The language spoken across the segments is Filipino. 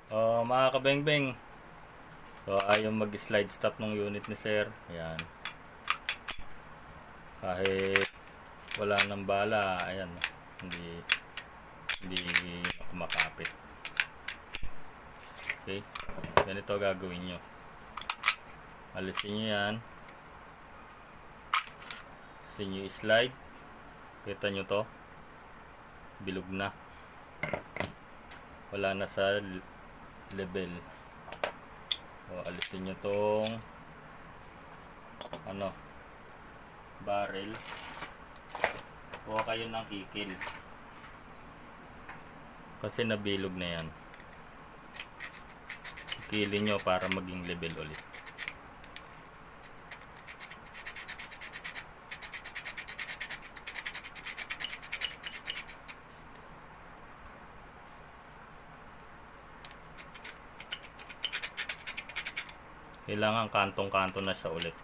Mga kabengbeng, so ayaw mag-slide stop ng unit ni sir. Ayan. Kahit wala nang bala, ayan, hindi ako makapit. Okay, ganito gagawin nyo. Alisin nyo yan. Alisin nyo slide. Kita nyo to, bilog na, wala na sa level. So alisin nyo tong barrel. Kuha kayo ng kikil kasi nabilog na yan. Kikilin nyo para maging level ulit. Kailangan kantong-kanto na siya ulit.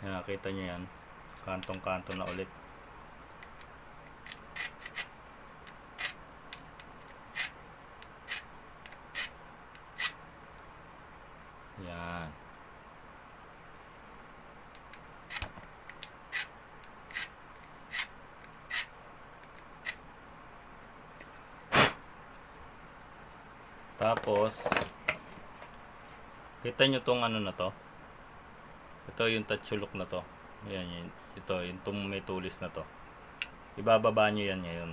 Yan, nakita nyo yan. Kantong-kanto na ulit. Yan. Tapos, kita nyo tong ano na to. Ito yung tatsulok na to. Yan, ito, yung may tulis na to. Ibababa nyo yan ngayon.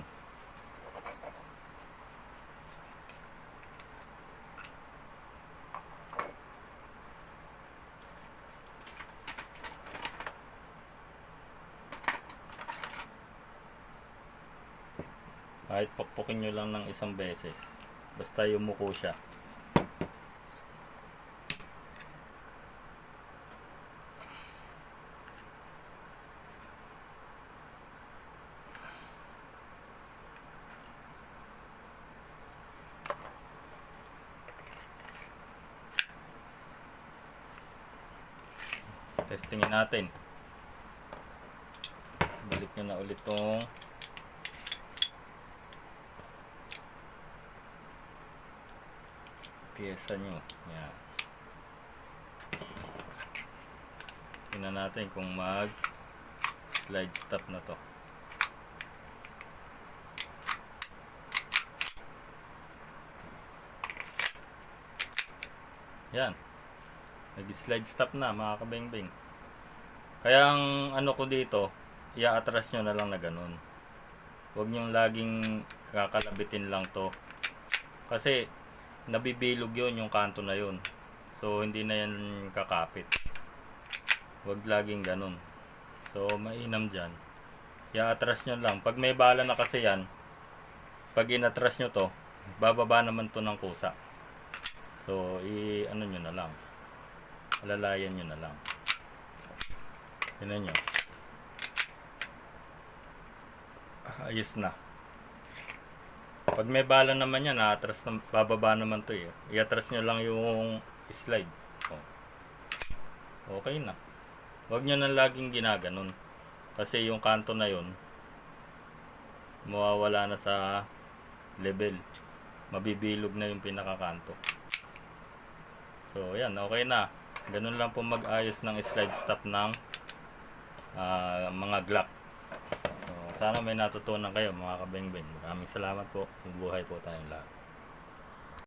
Kahit pakpukin nyo lang ng isang beses. Basta yumuko siya. Testingin natin. Balik nyo na ulit tong piyesa nyo. Yan. Tingnan natin kung mag slide stop na to. Yan. Nag-slide stop na mga kabengbeng. Kaya ang ano ko dito, i-atras nyo na lang na ganun. Huwag nyo laging kakalabitin lang to. Kasi nabibilog yun yung kanto na yun. So hindi na yan kakapit. Huwag laging ganun. So mainam dyan, i-atras nyo lang. Pag may bala na kasi yan, pag in-atras nyo to, bababa naman to ng kusa. So ano nyo na lang, alalayan nyo na lang. Tignan nyo, ayos na. Pag may bala naman yan, atras na, bababa naman to eh. I-atras nyo lang yung slide. Okay na. Huwag nyo na laging ginaganon. Kasi yung kanto na yun, mawawala na sa level. Mabibilog na yung pinakakanto. So yan, okay na. Ganun lang po mag-ayos ng slide stop ng mga Glock. So, sana may natutunan kayo mga kabengbeng. Maraming salamat po. Mabuhay po tayong lahat.